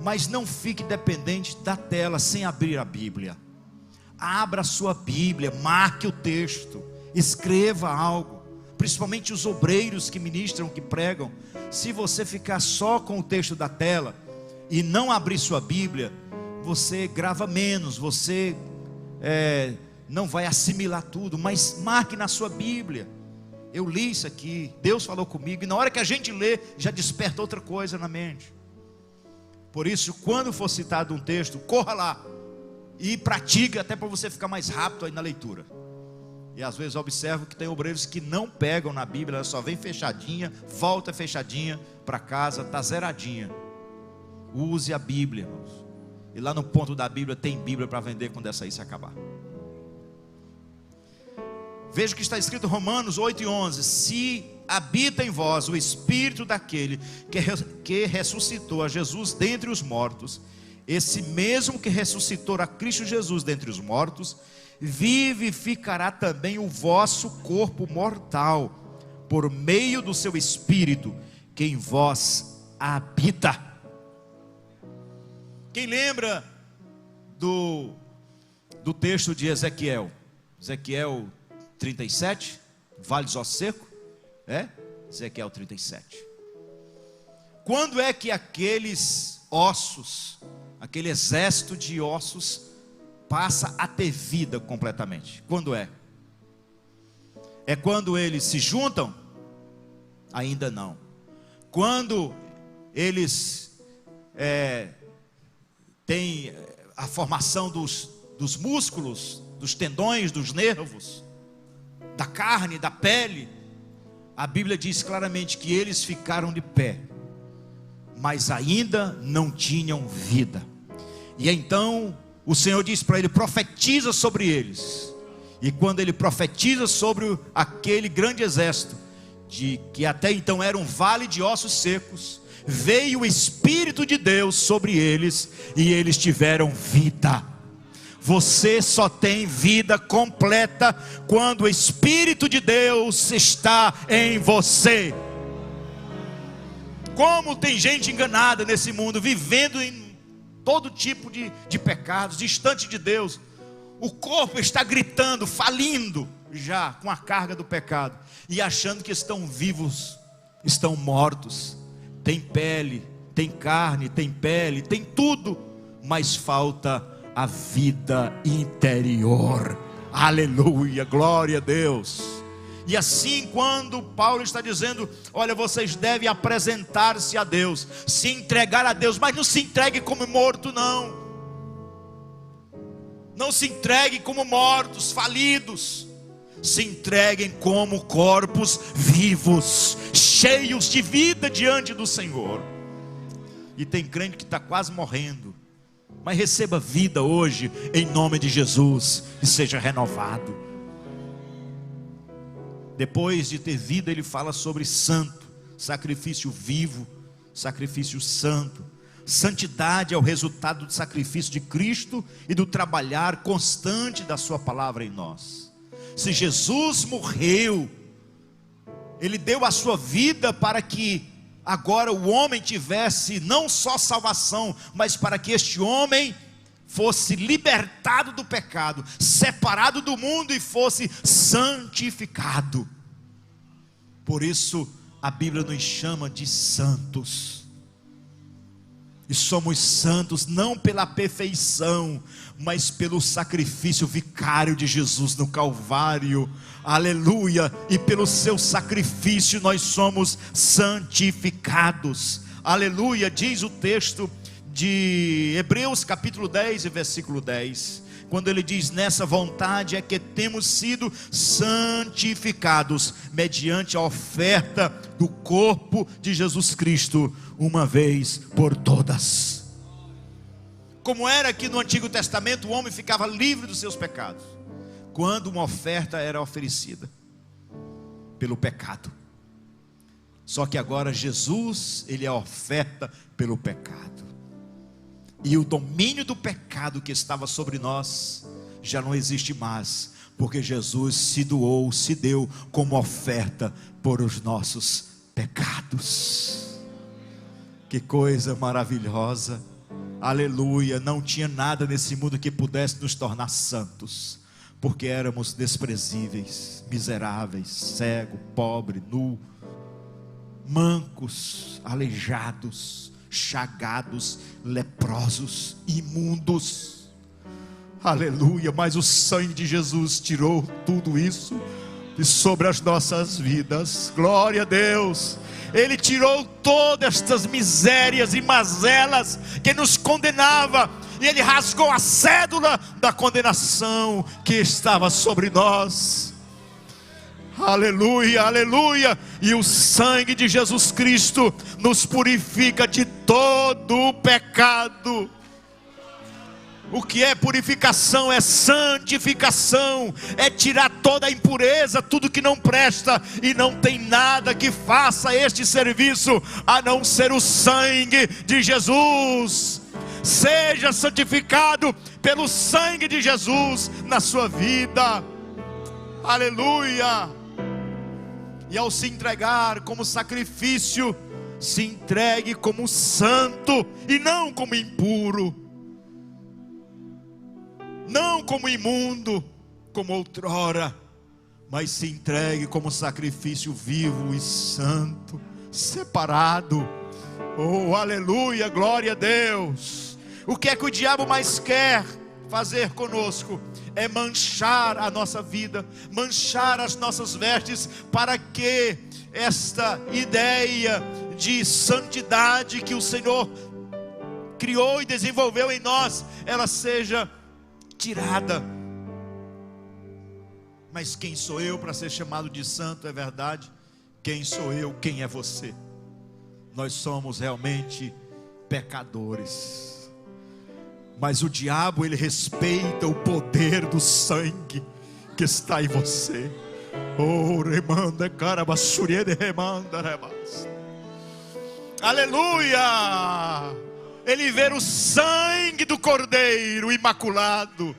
mas não fique dependente da tela sem abrir a Bíblia. Abra a sua Bíblia, marque o texto, escreva algo. Principalmente os obreiros que ministram, que pregam. Se você ficar só com o texto da tela e não abrir sua Bíblia, você grava menos, você não vai assimilar tudo, mas marque na sua Bíblia. Eu li isso aqui, Deus falou comigo, e na hora que a gente lê, já desperta outra coisa na mente. Por isso, quando for citado um texto, corra lá e pratique, até para você ficar mais rápido aí na leitura. E às vezes eu observo que tem obreiros que não pegam na Bíblia, ela só vem fechadinha, volta fechadinha para casa, está zeradinha. Use a Bíblia, irmãos. E lá no ponto da Bíblia tem Bíblia para vender quando essa aí se acabar. Veja o que está escrito em Romanos 8:11: se habita em vós o Espírito daquele que ressuscitou a Jesus dentre os mortos, esse mesmo que ressuscitou a Cristo Jesus dentre os mortos, vivificará também o vosso corpo mortal, por meio do seu Espírito, que em vós habita. Quem lembra do texto de Ezequiel 37, Vale dos Ossos Secos? Ezequiel 37. Quando é que aqueles ossos, aquele exército de ossos, passa a ter vida completamente? Quando é? É quando eles se juntam? Ainda não. Quando eles têm a formação dos músculos, dos tendões, dos nervos, da carne, da pele, a Bíblia diz claramente que eles ficaram de pé, mas ainda não tinham vida. E então o Senhor diz para ele: profetiza sobre eles. E quando ele profetiza sobre aquele grande exército, que até então era um vale de ossos secos, veio o Espírito de Deus sobre eles, e eles tiveram vida. Você só tem vida completa quando o Espírito de Deus está em você. Como tem gente enganada nesse mundo, vivendo em todo tipo de pecados, distante de Deus. O corpo está gritando, falindo já com a carga do pecado, e achando que estão vivos, estão mortos. Tem pele, tem carne, tem pele, tem tudo, mas falta a vida interior. Aleluia, glória a Deus. E assim, quando Paulo está dizendo: olha, vocês devem apresentar-se a Deus, se entregar a Deus, mas não se entregue como morto, não. Não se entregue como mortos, falidos. Se entreguem como corpos vivos, cheios de vida diante do Senhor. E tem crente que está quase morrendo, mas receba vida hoje, em nome de Jesus, e seja renovado. Depois de ter vida, ele fala sobre santo, sacrifício vivo, sacrifício santo. Santidade é o resultado do sacrifício de Cristo e do trabalhar constante da sua palavra em nós. Se Jesus morreu, ele deu a sua vida para que agora o homem tivesse não só salvação, mas para que este homem fosse libertado do pecado, separado do mundo e fosse santificado. Por isso a Bíblia nos chama de santos. E somos santos não pela perfeição, mas pelo sacrifício vicário de Jesus no Calvário. Aleluia! E pelo seu sacrifício nós somos santificados. Aleluia! Diz o texto de Hebreus capítulo 10 e versículo 10, quando ele diz: nessa vontade é que temos sido santificados, mediante a oferta do corpo de Jesus Cristo, uma vez por todas. Como era aqui no Antigo Testamento, o homem ficava livre dos seus pecados quando uma oferta era oferecida pelo pecado. Só que agora Jesus, ele é a oferta pelo pecado. E o domínio do pecado que estava sobre nós já não existe mais, porque Jesus se doou, se deu como oferta por os nossos pecados. Que coisa maravilhosa. Aleluia. Não tinha nada nesse mundo que pudesse nos tornar santos, porque éramos desprezíveis, miseráveis, cego, pobre, nu, mancos, aleijados, chagados, leprosos, imundos. Aleluia, mas o sangue de Jesus tirou tudo isso de sobre as nossas vidas. Glória a Deus. Ele tirou todas estas misérias e mazelas que nos condenava, e Ele rasgou a cédula da condenação que estava sobre nós. Aleluia, aleluia. E o sangue de Jesus Cristo nos purifica de todo o pecado. O que é purificação? É santificação, é tirar toda a impureza, tudo que não presta, e não tem nada que faça este serviço a não ser o sangue de Jesus. Seja santificado pelo sangue de Jesus na sua vida. Aleluia. E ao se entregar como sacrifício, se entregue como santo e não como impuro, não como imundo, como outrora, mas se entregue como sacrifício vivo e santo, separado. Oh, aleluia, glória a Deus. O que é que o diabo mais quer fazer conosco? É manchar a nossa vida, manchar as nossas vestes, para que esta ideia de santidade que o Senhor criou e desenvolveu em nós, ela seja tirada. Mas quem sou eu para ser chamado de santo? É verdade. Quem sou eu? Quem é você? Nós somos realmente pecadores. Mas o diabo, ele respeita o poder do sangue que está em você. Oh, remanda, carabassuriede, remanda, rebas. Aleluia! Ele vê o sangue do Cordeiro imaculado,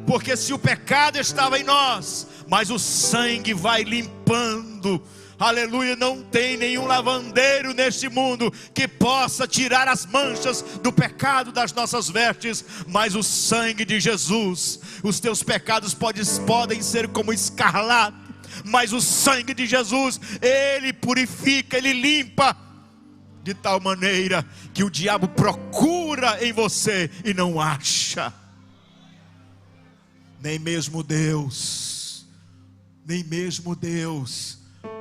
porque se o pecado estava em nós, mas o sangue vai limpando. Aleluia, não tem nenhum lavandeiro neste mundo que possa tirar as manchas do pecado das nossas vestes, mas o sangue de Jesus. Os teus pecados podem ser como escarlate, mas o sangue de Jesus, ele purifica, ele limpa, de tal maneira que o diabo procura em você e não acha. Nem mesmo Deus,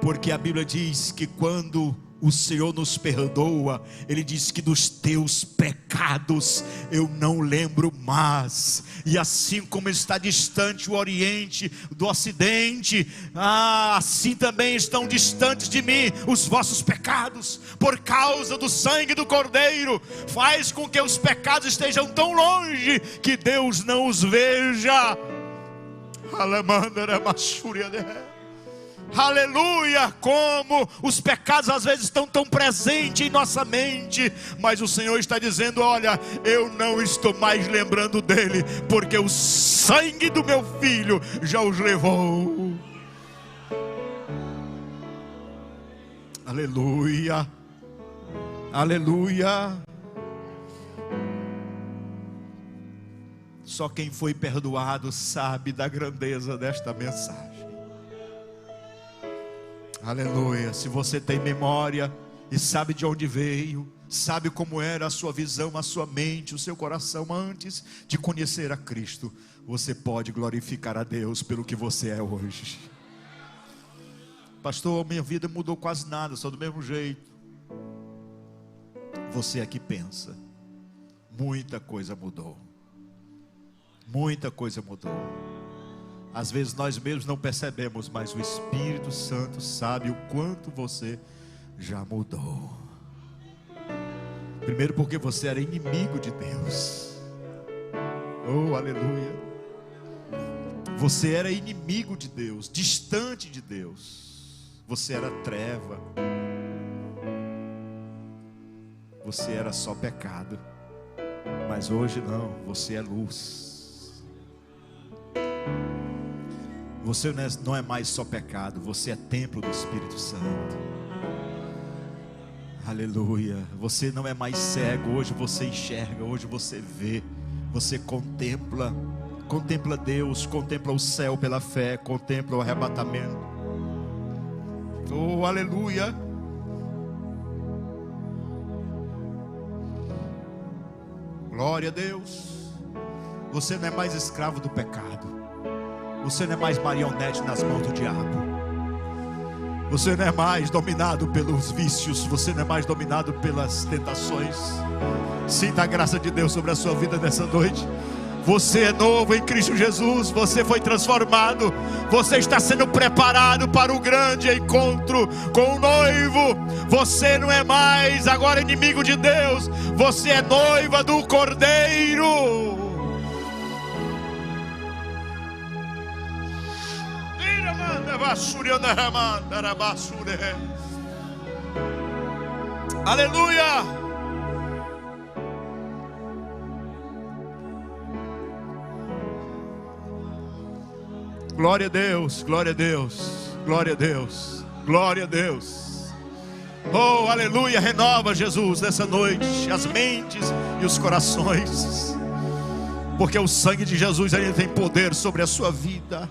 porque a Bíblia diz que quando o Senhor nos perdoa, Ele diz que dos teus pecados eu não lembro mais. E assim como está distante o Oriente do Ocidente, assim também estão distantes de mim os vossos pecados, por causa do sangue do Cordeiro. Faz com que os pecados estejam tão longe que Deus não os veja. Aleluia, como os pecados às vezes estão tão presentes em nossa mente, mas o Senhor está dizendo: olha, eu não estou mais lembrando dele, porque o sangue do meu filho já os levou. Aleluia, aleluia. Só quem foi perdoado sabe da grandeza desta mensagem. Aleluia. Se você tem memória e sabe de onde veio, sabe como era a sua visão, a sua mente, o seu coração antes de conhecer a Cristo, você pode glorificar a Deus pelo que você é hoje. Pastor, minha vida mudou quase nada, só do mesmo jeito. Você aqui pensa, muita coisa mudou. Muita coisa mudou. Às vezes nós mesmos não percebemos, mas o Espírito Santo sabe o quanto você já mudou. Primeiro porque você era inimigo de Deus. Oh, aleluia. Você era inimigo de Deus, distante de Deus. Você era treva. Você era só pecado. Mas hoje não, você é luz. Você não é mais só pecado, você é templo do Espírito Santo. Aleluia. Você não é mais cego, hoje você enxerga, hoje você vê, você contempla Deus, contempla o céu pela fé, contempla o arrebatamento. Oh, aleluia. Glória a Deus. Você não é mais escravo do pecado. Você não é mais marionete nas mãos do diabo. Você não é mais dominado pelos vícios. Você não é mais dominado pelas tentações. Sinta a graça de Deus sobre a sua vida nessa noite. Você é novo em Cristo Jesus. Você foi transformado. Você está sendo preparado para o grande encontro com o noivo. Você não é mais agora inimigo de Deus. Você é noiva do Cordeiro. Aleluia. Glória a Deus, glória a Deus, glória a Deus, glória a Deus. Oh, aleluia, renova, Jesus, nessa noite as mentes e os corações, porque o sangue de Jesus ainda tem poder sobre a sua vida.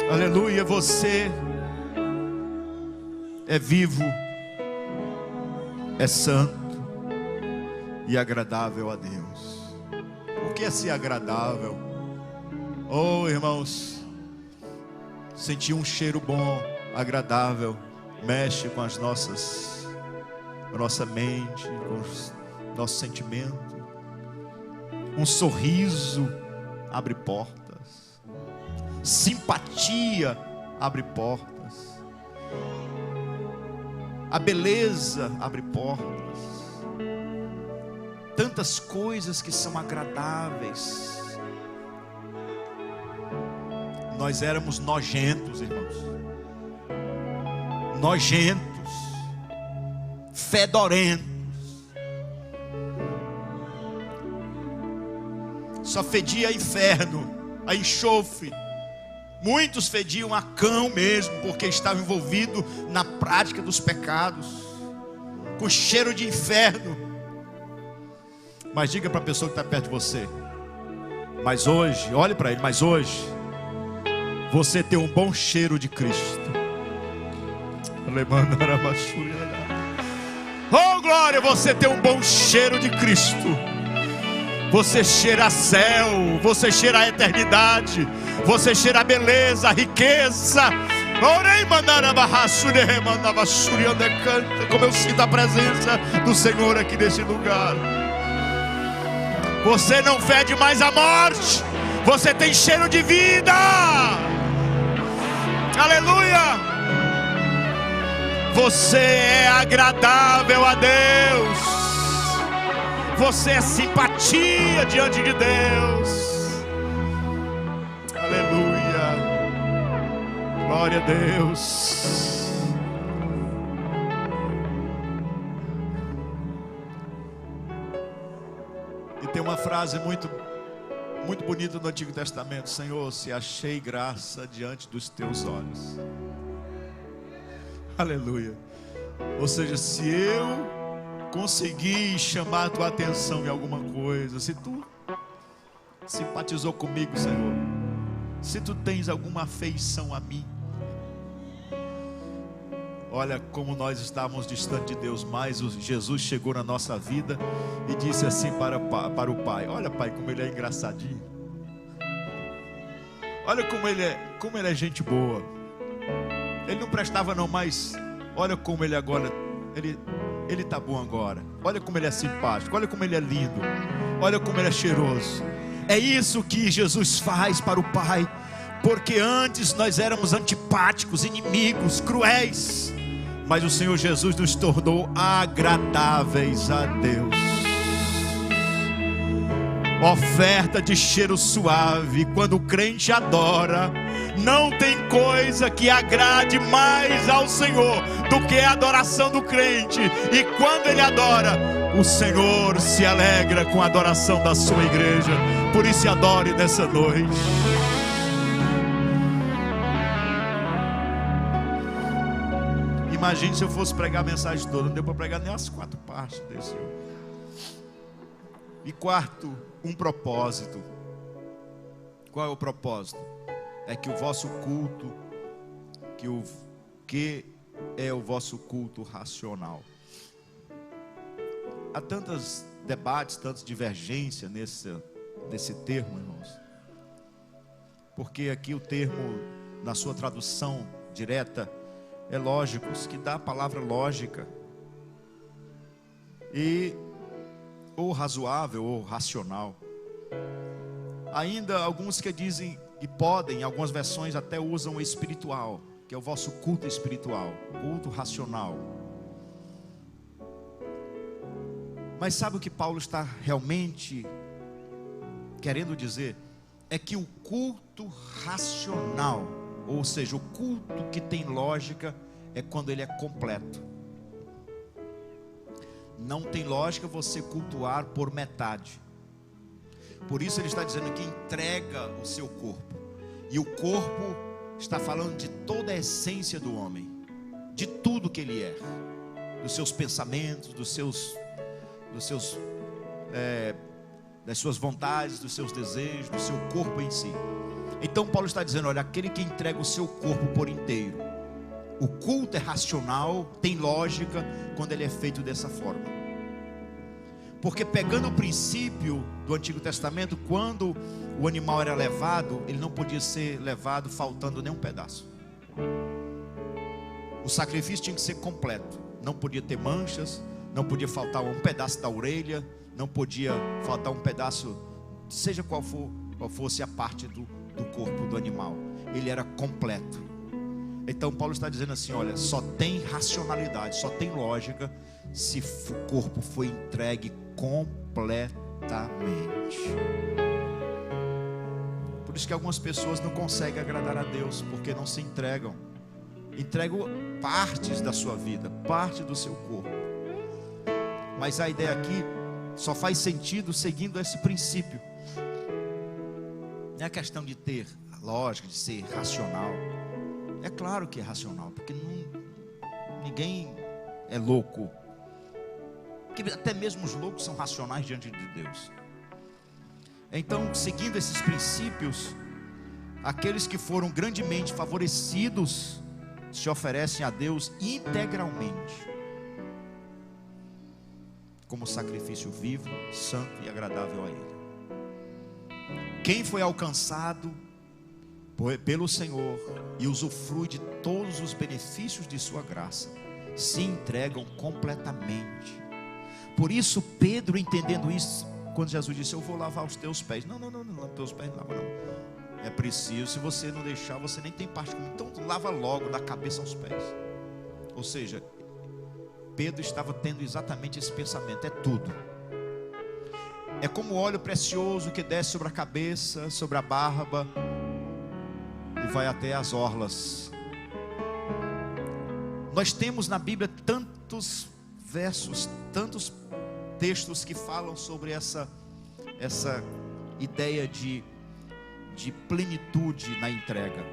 Aleluia, você é vivo, é santo e agradável a Deus. O que é ser agradável? Oh, irmãos, sentir um cheiro bom, agradável, mexe com a nossa mente, com o nosso sentimento. Um sorriso abre portas. Simpatia abre portas. A beleza abre portas. Tantas coisas que são agradáveis. Nós éramos nojentos, irmãos. Nojentos, fedorentos. Só fedia a inferno, a enxofre. Muitos fediam a cão mesmo, porque estavam envolvidos na prática dos pecados, com cheiro de inferno. Mas diga para a pessoa que está perto de você: mas hoje, olhe para ele, mas hoje você tem um bom cheiro de Cristo. Oh glória, você tem um bom cheiro de Cristo. Você cheira a céu, você cheira a eternidade, você cheira a beleza, a riqueza. Como eu sinto a presença do Senhor aqui nesse lugar. Você não fede mais a morte, você tem cheiro de vida. Aleluia. Você é agradável a Deus. Você é simpatia diante de Deus. Aleluia. Glória a Deus. E tem uma frase muito bonita no Antigo Testamento: Senhor, se achei graça diante dos teus olhos. Aleluia. Ou seja, se eu conseguir chamar a tua atenção em alguma coisa, se tu simpatizou comigo, Senhor, se tu tens alguma afeição a mim, olha como nós estávamos distante de Deus, mas Jesus chegou na nossa vida e disse assim para o Pai: olha, Pai, como Ele é engraçadinho. Olha como ele é gente boa. Ele não prestava não, mas olha como ele agora, ele está bom agora. Olha como ele é simpático, olha como ele é lindo, olha como ele é cheiroso. É isso que Jesus faz para o Pai. Porque antes nós éramos antipáticos, inimigos, cruéis, mas o Senhor Jesus nos tornou agradáveis a Deus. Oferta de cheiro suave. Quando o crente adora, não tem coisa que agrade mais ao Senhor do que a adoração do crente. E quando ele adora, o Senhor se alegra com a adoração da sua igreja. Por isso adore nessa noite. Imagine se eu fosse pregar a mensagem toda. Não deu para pregar nem as 4 partes desse. E quarto, um propósito. Qual é o propósito? É que o vosso culto, que é o vosso culto racional. Há tantos debates, tantas divergências desse termo, irmãos, porque aqui o termo, na sua tradução direta, é lógicos, que dá a palavra lógica, e ou razoável ou racional. Ainda alguns que dizem e podem, em algumas versões até usam espiritual, que é o vosso culto espiritual, culto racional. Mas sabe o que Paulo está realmente querendo dizer? É que o culto racional, ou seja, o culto que tem lógica, é quando ele é completo. Não tem lógica você cultuar por metade. Por isso ele está dizendo que entrega o seu corpo. E o corpo está falando de toda a essência do homem, de tudo que ele é, dos seus pensamentos, das suas vontades, dos seus desejos, do seu corpo em si. Então Paulo está dizendo, olha, aquele que entrega o seu corpo por inteiro. O culto é racional, tem lógica quando ele é feito dessa forma. Porque pegando o princípio do Antigo Testamento, quando o animal era levado, ele não podia ser levado faltando nenhum pedaço. O sacrifício tinha que ser completo. Não podia ter manchas, não podia faltar um pedaço da orelha, não podia faltar um pedaço, seja qual fosse a parte do corpo do animal. Ele era completo. Então Paulo está dizendo assim, olha, só tem racionalidade, só tem lógica se o corpo foi entregue completamente. Por isso que algumas pessoas não conseguem agradar a Deus, porque não se entregam. Entregam partes da sua vida, parte do seu corpo. Mas a ideia aqui só faz sentido seguindo esse princípio. Não é questão de ter a lógica, de ser racional. É claro que é racional, porque ninguém é louco. Porque até mesmo os loucos são racionais diante de Deus. Então, seguindo esses princípios, aqueles que foram grandemente favorecidos se oferecem a Deus integralmente, como sacrifício vivo, santo e agradável a Ele. Quem foi alcançado pelo Senhor e usufrui de todos os benefícios de sua graça, se entregam completamente. Por isso Pedro, entendendo isso, quando Jesus disse, eu vou lavar os teus pés, não, teus pés não lava não, é preciso, se você não deixar, você nem tem parte comigo, então lava logo da cabeça aos pés. Ou seja, Pedro estava tendo exatamente esse pensamento, é tudo. É como óleo precioso que desce sobre a cabeça, sobre a barba e vai até as orlas. Nós temos na Bíblia tantos versos, tantos textos que falam sobre essa ideia de plenitude na entrega.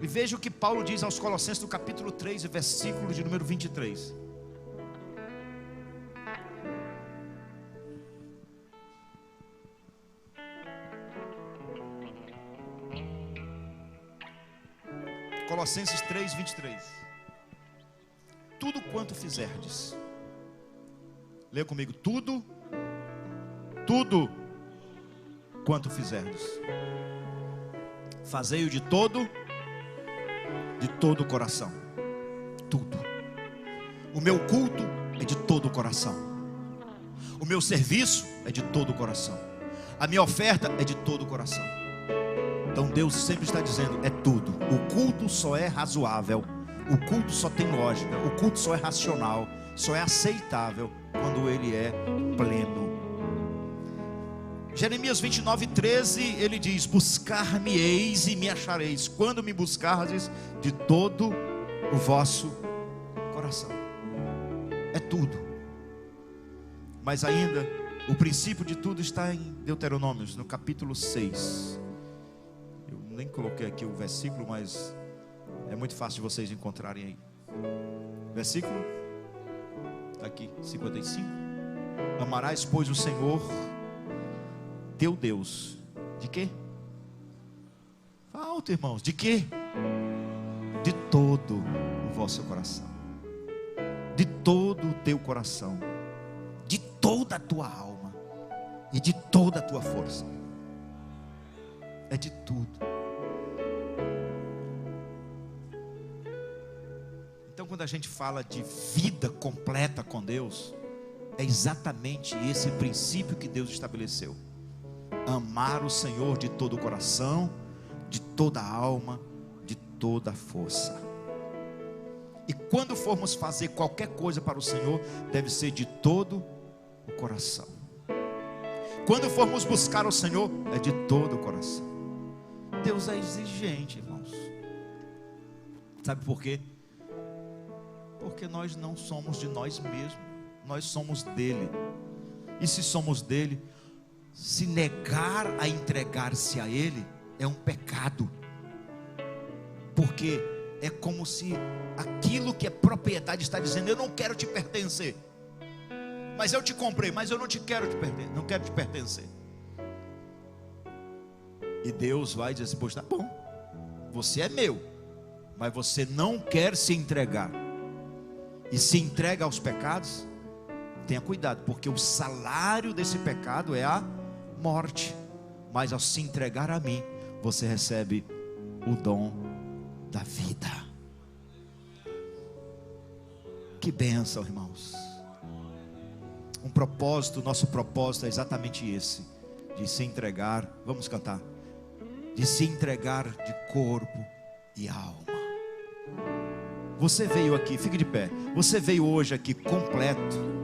E veja o que Paulo diz aos Colossenses no capítulo 3, versículo de número 23. Colossenses 3, 23. Tudo quanto fizerdes, leia comigo, tudo quanto fizerdes, fazei-o de todo o coração. Tudo. O meu culto é de todo o coração. O meu serviço é de todo o coração. A minha oferta é de todo o coração. Então Deus sempre está dizendo, é tudo. O culto só é razoável, o culto só tem lógica, o culto só é racional, só é aceitável quando ele é pleno. Jeremias 29, 13, ele diz, buscar-me-eis e me achareis, quando me buscardes de todo o vosso coração. É tudo. Mas ainda, o princípio de tudo está em Deuteronômios, no capítulo 6. Eu nem coloquei aqui o versículo, mas é muito fácil de vocês encontrarem aí. Versículo, está aqui, 55. Amarás, pois, o Senhor teu Deus, de quê? Falta, irmãos, de quê? De todo o vosso coração, de todo o teu coração, de toda a tua alma e de toda a tua força. É de tudo. Então, quando a gente fala de vida completa com Deus, é exatamente esse princípio que Deus estabeleceu: amar o Senhor de todo o coração, de toda a alma, de toda a força. E quando formos fazer qualquer coisa para o Senhor, deve ser de todo o coração. Quando formos buscar o Senhor, é de todo o coração. Deus é exigente, irmãos. Sabe por quê? Porque nós não somos de nós mesmos, nós somos dele. E se somos dele, se negar a entregar-se a ele é um pecado. Porque é como se aquilo que é propriedade está dizendo: eu não quero te pertencer, mas eu te comprei, mas eu não te quero te pertencer, não quero te pertencer. E Deus vai dizer assim: pois tá bom, você é meu, mas você não quer se entregar, e se entrega aos pecados. Tenha cuidado, porque o salário desse pecado é a morte, mas ao se entregar a mim, você recebe o dom da vida. Que bênção, irmãos. Um propósito, nosso propósito é exatamente esse: de se entregar. Vamos cantar. De se entregar de corpo e alma. Você veio aqui, fique de pé. Você veio hoje aqui completo.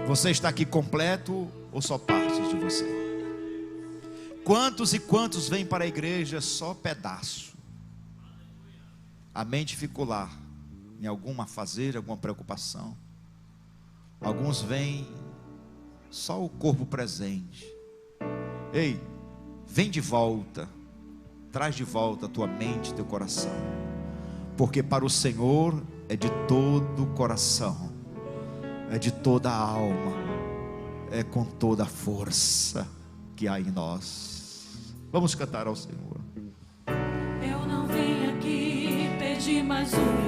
Você está aqui completo ou só partes de você? Quantos e quantos vêm para a igreja só pedaço? A mente ficou lá, em alguma fazer, alguma preocupação. Alguns vêm só o corpo presente. Ei, vem de volta, traz de volta a tua mente, teu coração, porque para o Senhor é de todo o coração, é de toda a alma, é com toda a força que há em nós. Vamos cantar ao Senhor. Eu não vim aqui pedir mais um